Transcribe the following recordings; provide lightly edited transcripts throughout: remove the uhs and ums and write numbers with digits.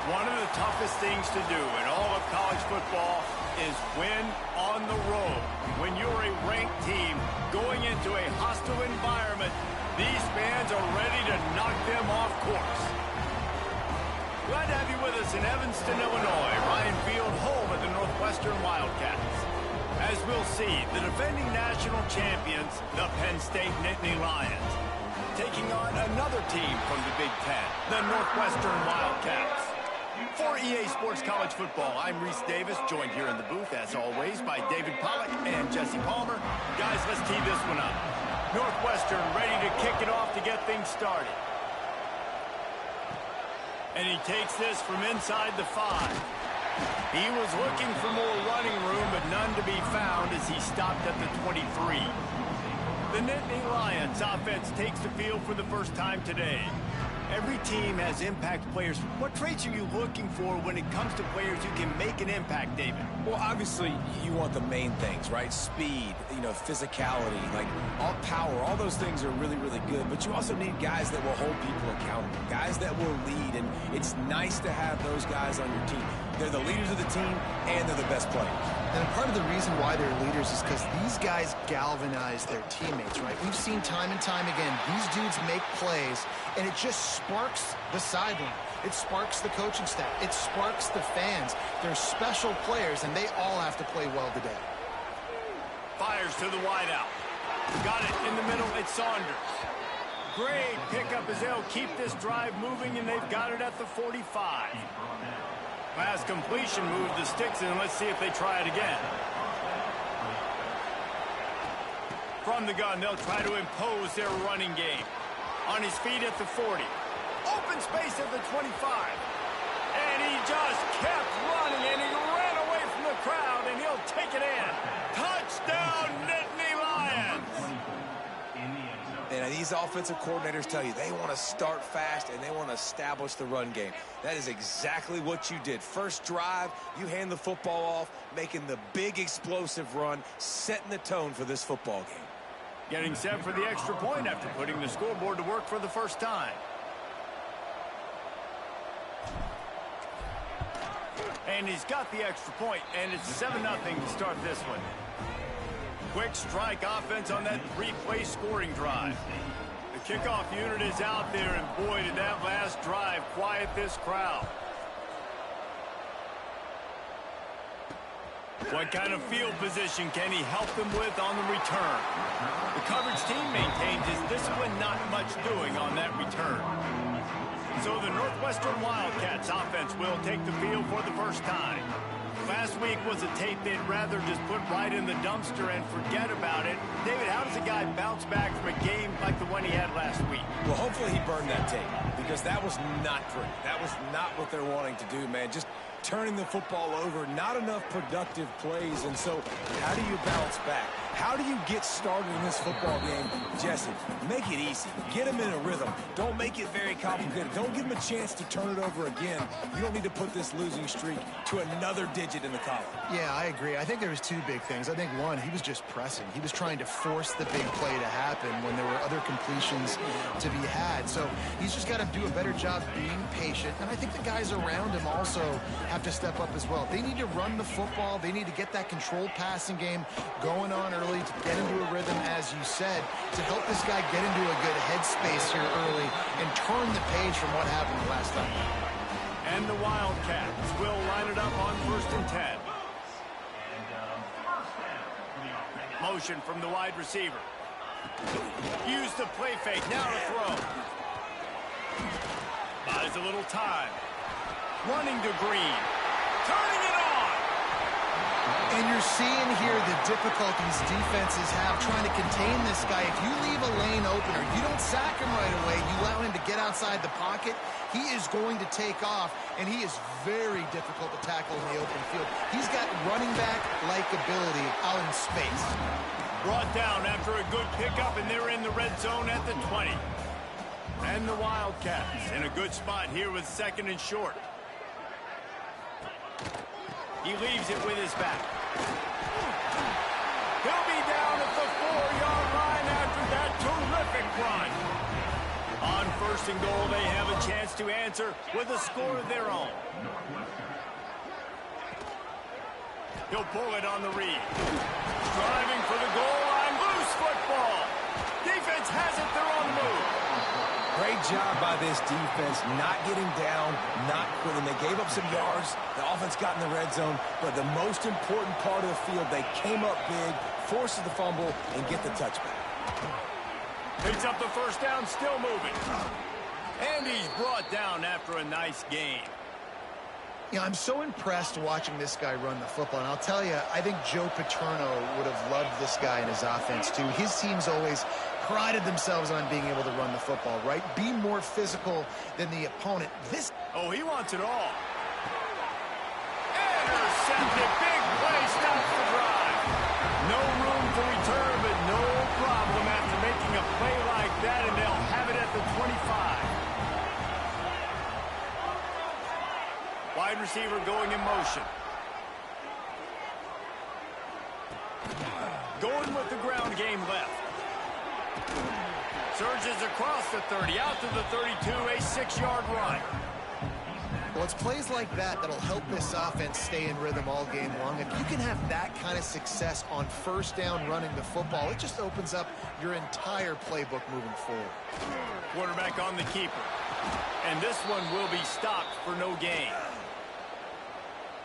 One of the toughest things to do in all of college football is win on the road. When you're a ranked team going into a hostile environment, these fans are ready to knock them off course. Glad to have you with us in Evanston, Illinois. Ryan Field, home of the Northwestern Wildcats. As we'll see, the defending national champions, the Penn State Nittany Lions, taking on another team from the Big Ten, the Northwestern Wildcats. For EA Sports College Football, I'm Reese Davis, joined here in the booth, as always, by David Pollack and Jesse Palmer. Guys, let's tee this one up. Northwestern ready to kick it off to get things started. And he takes this from inside the 5. He was looking for more running room, but none to be found as he stopped at the 23. The Nittany Lions offense takes the field for the first time today. Every team has impact players. What traits are you looking for when it comes to players who can make an impact, David? Well, obviously, you want the main things, right? Speed, physicality, like all power, all those things are really, really good. But you also need guys that will hold people accountable, guys that will lead. And it's nice to have those guys on your team. They're the leaders of the team, and they're the best players. And part of the reason why they're leaders is because these guys galvanize their teammates, right? We've seen time and time again, these dudes make plays, and it just sparks the sideline. It sparks the coaching staff. It sparks the fans. They're special players, and they all have to play well today. Fires to the wideout. Got it in the middle. It's Saunders. Great pickup as they'll keep this drive moving, and they've got it at the 45. Pass completion, move the sticks in. Let's see if they try it again. From the gun, they'll try to impose their running game. On his feet at the 40. Open space at the 25. And he just kept running, and he ran away from the crowd, and he'll take it in. Touchdown, Nittany Lions! And these offensive coordinators tell you they want to start fast and they want to establish the run game. That is exactly what you did. First drive, you hand the football off, making the big explosive run, setting the tone for this football game. Getting set for the extra point after putting the scoreboard to work for the first time. And he's got the extra point, and it's 7-0 to start this one. Quick strike offense on that 3-play scoring drive. The kickoff unit is out there, and boy, did that last drive quiet this crowd. What kind of field position can he help them with on the return? The coverage team maintains his discipline, not much doing on that return. So the Northwestern Wildcats offense will take the field for the first time. Last week was a tape they'd rather just put right in the dumpster and forget about it. David, how does a guy bounce back from a game like the one he had last week? Well, hopefully he burned that tape, because that was not pretty. That was not what they're wanting to do, man. Just turning the football over, not enough productive plays. And so how do you bounce back? How do you get started in this football game? Jesse, make it easy. Get him in a rhythm. Don't make it very complicated. Don't give him a chance to turn it over again. You don't need to put this losing streak to another digit in the column. Yeah, I agree. I think there was two big things. I think, one, he was just pressing. He was trying to force the big play to happen when there were other completions to be had. So he's just got to do a better job being patient. And I think the guys around him also have to step up as well. They need to run the football. They need to get that controlled passing game going on early to get into a rhythm, as you said, to help this guy get into a good headspace here early and turn the page from what happened last time. And the Wildcats will line it up on 1st and 10. Motion from the wide receiver. Use the play fake. Now to throw. Buys a little time. Running to Green. Turning it on. And you're seeing here the difficulties defenses have trying to contain this guy. If you leave a lane open or you don't sack him right away, you allow him to get outside the pocket, he is going to take off, and he is very difficult to tackle in the open field. He's got running back-like ability out in space. Brought down after a good pickup, and they're in the red zone at the 20. And the Wildcats in a good spot here with 2nd and short. He leaves it with his back. He'll be down at the 4-yard line after that terrific run. On first and goal, they have a chance to answer with a score of their own. He'll pull it on the read. Driving for the goal line. Loose football. Defense has it. They're on the move. Great job by this defense, not getting down, not quitting. They gave up some yards. The offense got in the red zone. But the most important part of the field, they came up big, forced the fumble, and get the touchback. Picks up the first down, still moving. And he's brought down after a nice game. Yeah, I'm so impressed watching this guy run the football. And I'll tell you, I think Joe Paterno would have loved this guy in his offense, too. His teams always prided themselves on being able to run the football, right? Be more physical than the opponent. Oh, he wants it all. Intercepted. Big play. Stops the drive. No room for return, but no problem after making a play like that, and they'll have it at the 25. Wide receiver going in motion. Going with the ground game left. Surges across the 30, out to the 32, a 6-yard run. Well, it's plays like that that'll help this offense stay in rhythm all game long. If you can have that kind of success on first down running the football, it just opens up your entire playbook moving forward. Quarterback on the keeper. And this one will be stopped for no gain.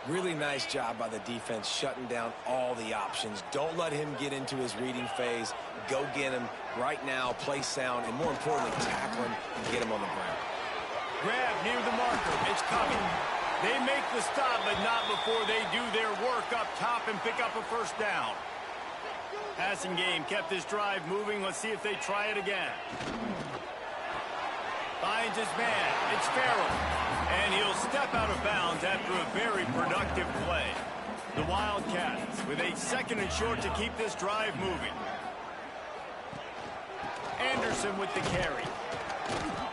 Really nice job by the defense shutting down all the options. Don't let him get into his reading phase. Go get him right now, play sound, and more importantly, tackle him and get him on the ground. Grab near the marker. It's coming. They make the stop, but not before they do their work up top and pick up a first down. Passing game kept this drive moving. Let's see if they try it again. Finds his man. It's Farrell. And he'll step out of bounds after a very productive play. The Wildcats with a 2nd and short to keep this drive moving. Anderson with the carry.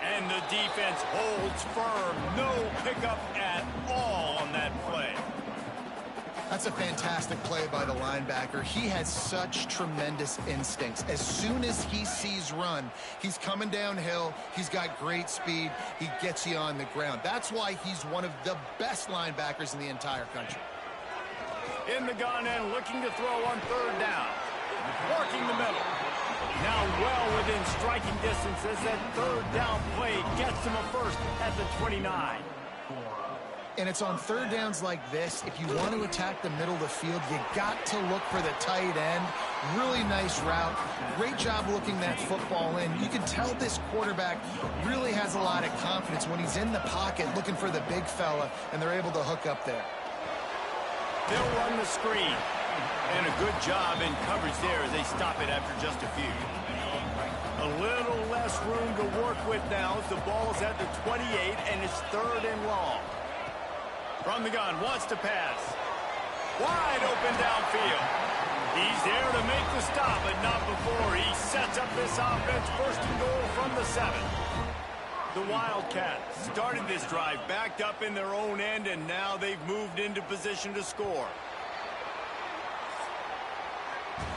And the defense holds firm. No pickup at all on that play. That's a fantastic play by the linebacker. He has such tremendous instincts. As soon as he sees run, he's coming downhill. He's got great speed. He gets you on the ground. That's why he's one of the best linebackers in the entire country. In the gun and looking to throw on 3rd down. Working the middle. Now well within striking distance as that 3rd down play gets him a first at the 29. And it's on 3rd downs like this. If you want to attack the middle of the field, you got to look for the tight end. Really nice route. Great job looking that football in. You can tell this quarterback really has a lot of confidence when he's in the pocket looking for the big fella, and they're able to hook up there. They'll run the screen. And a good job in coverage there as they stop it after just a few. A little less room to work with now as the ball's at the 28 and it's 3rd and long. From the gun, wants to pass. Wide open downfield. He's there to make the stop, but not before he sets up this offense 1st and goal from the 7. The Wildcats started this drive backed up in their own end, and now they've moved into position to score.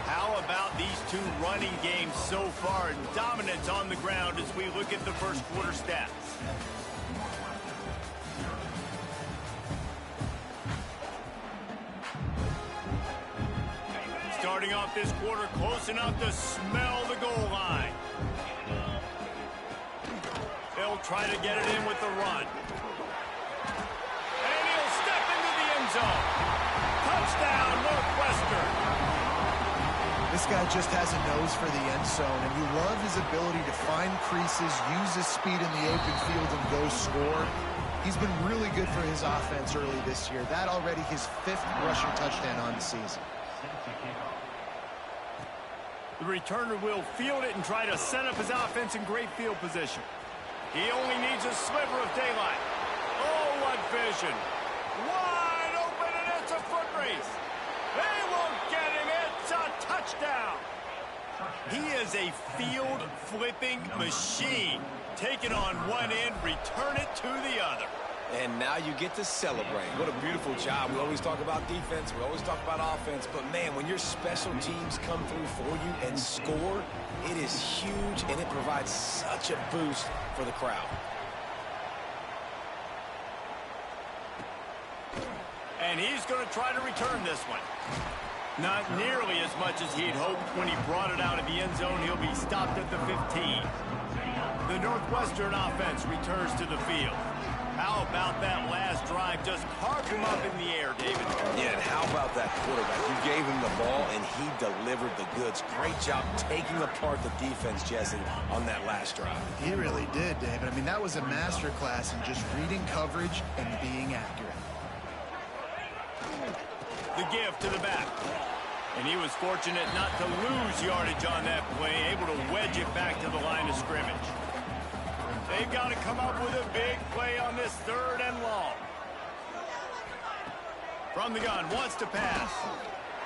How about these two running games so far? Dominance on the ground as we look at the first quarter stats. Starting off this quarter close enough to smell the goal line. They'll try to get it in with the run. And he'll step into the end zone. Touchdown, Northwestern. This guy just has a nose for the end zone, and you love his ability to find creases, use his speed in the open field, and go score. He's been really good for his offense early this year. That already his 5th rushing touchdown on the season. The returner will field it and try to set up his offense in great field position. He only needs a sliver of daylight. Oh, what vision. Wide open, and it's a foot race. They won't get him. It's a touchdown. He is a field-flipping machine. Take it on one end, return it to the other. And now you get to celebrate. What a beautiful job. We always talk about defense. We always talk about offense. But, man, when your special teams come through for you and score, it is huge, and it provides such a boost for the crowd. And he's going to try to return this one. Not nearly as much as he'd hoped when he brought it out of the end zone. He'll be stopped at the 15. The Northwestern offense returns to the field. How about that last drive? Just carved him up in the air, David. Yeah, and how about that quarterback? You gave him the ball, and he delivered the goods. Great job taking apart the defense, Jesse, on that last drive. He really did, David. I mean, that was a masterclass in just reading coverage and being accurate. The give to the back. And he was fortunate not to lose yardage on that play, able to wedge it back to the line of scrimmage. They've got to come up with a big play on this 3rd and long. From the gun, wants to pass.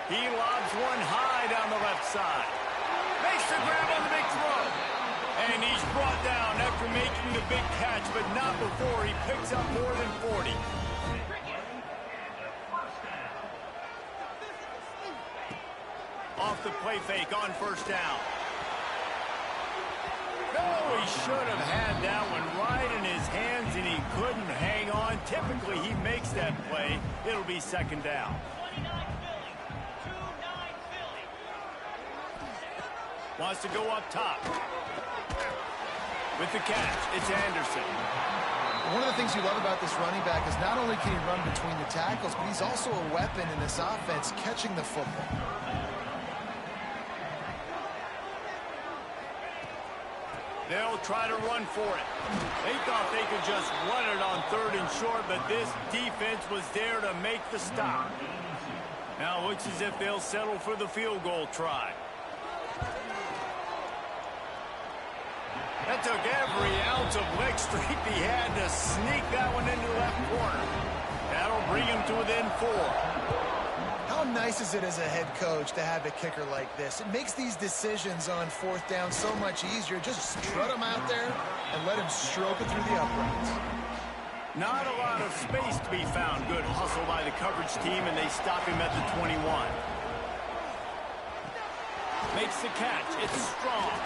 He lobs one high down the left side. Makes the grab on the big throw. And he's brought down after making the big catch, but not before he picks up more than 40. Off the play fake on 1st down. No, he should have had that one right in his hands, and he couldn't hang on. Typically, he makes that play. It'll be 2nd down. Wants to go up top. With the catch, it's Anderson. One of the things you love about this running back is not only can he run between the tackles, but he's also a weapon in this offense catching the football. They'll try to run for it. They thought they could just run it on 3rd and short, but this defense was there to make the stop. Now it looks as if they'll settle for the field goal try. That took every ounce of leg strength he had to sneak that one into the left corner. That'll bring him to within 4. How nice is it as a head coach to have a kicker like this? It makes these decisions on 4th down so much easier. Just strut him out there and let him stroke it through the uprights. Not a lot of space to be found. Good hustle by the coverage team, and they stop him at the 21. Makes the catch. It's strong.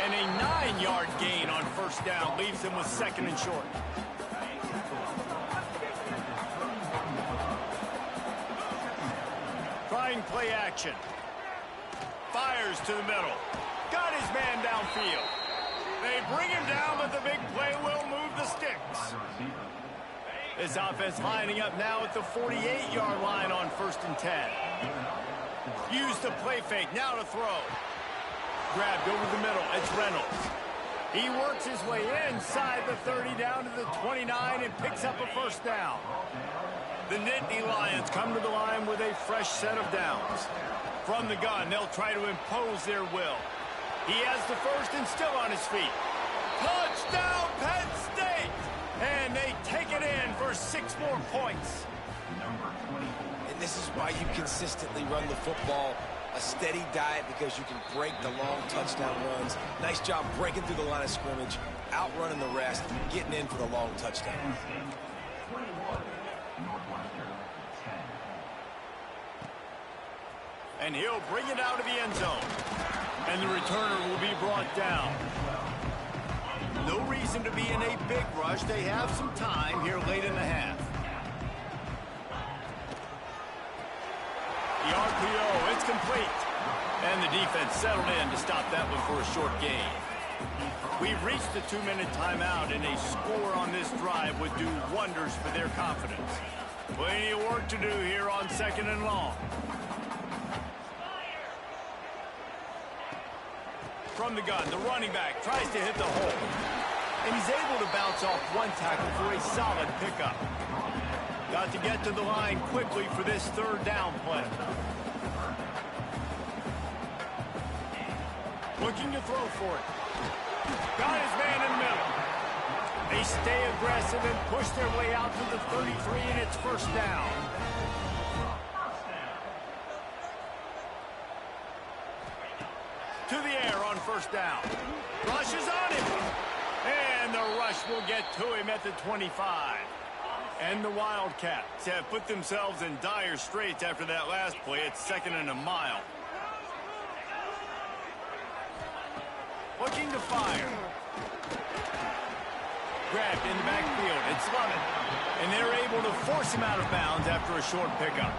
And a 9-yard gain on 1st down leaves him with 2nd and short. Trying play action. Fires to the middle. Got his man downfield. They bring him down, but the big play will move the sticks. This offense lining up now at the 48-yard line on 1st and 10. Use the play fake. Now to throw. Grabbed over the middle. It's Reynolds. He works his way inside the 30 down to the 29 and picks up a 1st down. The Nittany Lions come to the line with a fresh set of downs. From the gun, they'll try to impose their will. He has the 1st and still on his feet. Touchdown, Penn State! And they take it in for 6 more points. And this is why you consistently run the football. A steady diet because you can break the long touchdown runs. Nice job breaking through the line of scrimmage, outrunning the rest, getting in for the long touchdown. And he'll bring it out of the end zone. And the returner will be brought down. No reason to be in a big rush. They have some time here late in the half. The RPO, it's complete. And the defense settled in to stop that one for a short gain. We've reached the 2-minute timeout, and a score on this drive would do wonders for their confidence. Plenty of work to do here on 2nd and long. From the gun, the running back tries to hit the hole. And he's able to bounce off one tackle for a solid pickup. Got to get to the line quickly for this 3rd down play. Looking to throw for it. Got his man in the middle. They stay aggressive and push their way out to the 33, and it's 1st down. To the air on 1st down. Rush is on him. And the rush will get to him at the 25. And the Wildcats have put themselves in dire straits after that last play. It's 2nd and a mile. Looking to fire. Grabbed in the backfield. It's Lovett. And they're able to force him out of bounds after a short pickup.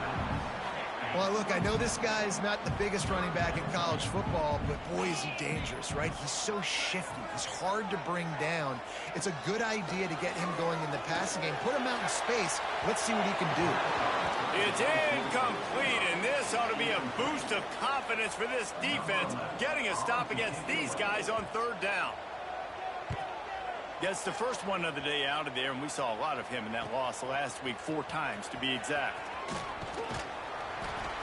Well, look, I know this guy's not the biggest running back in college football, but boy, is he dangerous, right? He's so shifty. He's hard to bring down. It's a good idea to get him going in the passing game. Put him out in space. Let's see what he can do. It's incomplete, and this ought to be a boost of confidence for this defense, getting a stop against these guys on 3rd down. Gets the first one of the day out of there, and we saw a lot of him in that loss last week, 4 times to be exact.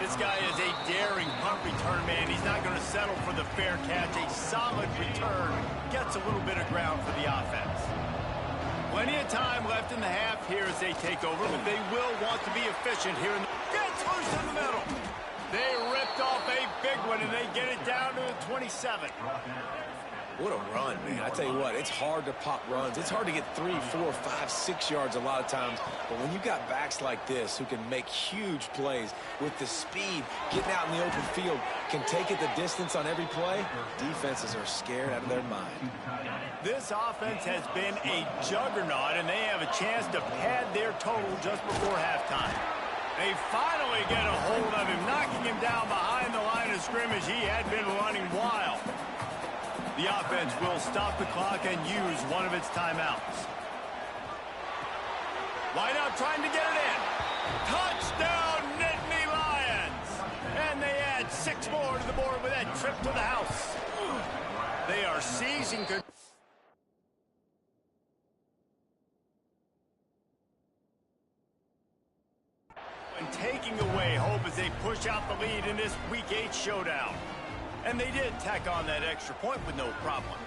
This guy is a daring punt return man. He's not going to settle for the fair catch. A solid return. Gets a little bit of ground for the offense. Plenty of time left in the half here as they take over, but they will want to be efficient here. Gets loose in the middle. They ripped off a big one, and they get it down to the 27. What a run, man. I tell you what, it's hard to pop runs. It's hard to get 3, 4, 5, 6 yards a lot of times. But when you've got backs like this who can make huge plays with the speed, getting out in the open field, can take it the distance on every play, defenses are scared out of their mind. This offense has been a juggernaut, and they have a chance to pad their total just before halftime. They finally get a hold of him, knocking him down behind the line of scrimmage. He had been running wild. The offense will stop the clock and use one of its timeouts. Line out trying to get it in. Touchdown, Nittany Lions! And they add 6 more to the board with that trip to the house. They are seizing control. And taking away hope as they push out the lead in this Week 8 showdown. And they did tack on that extra point with no problem.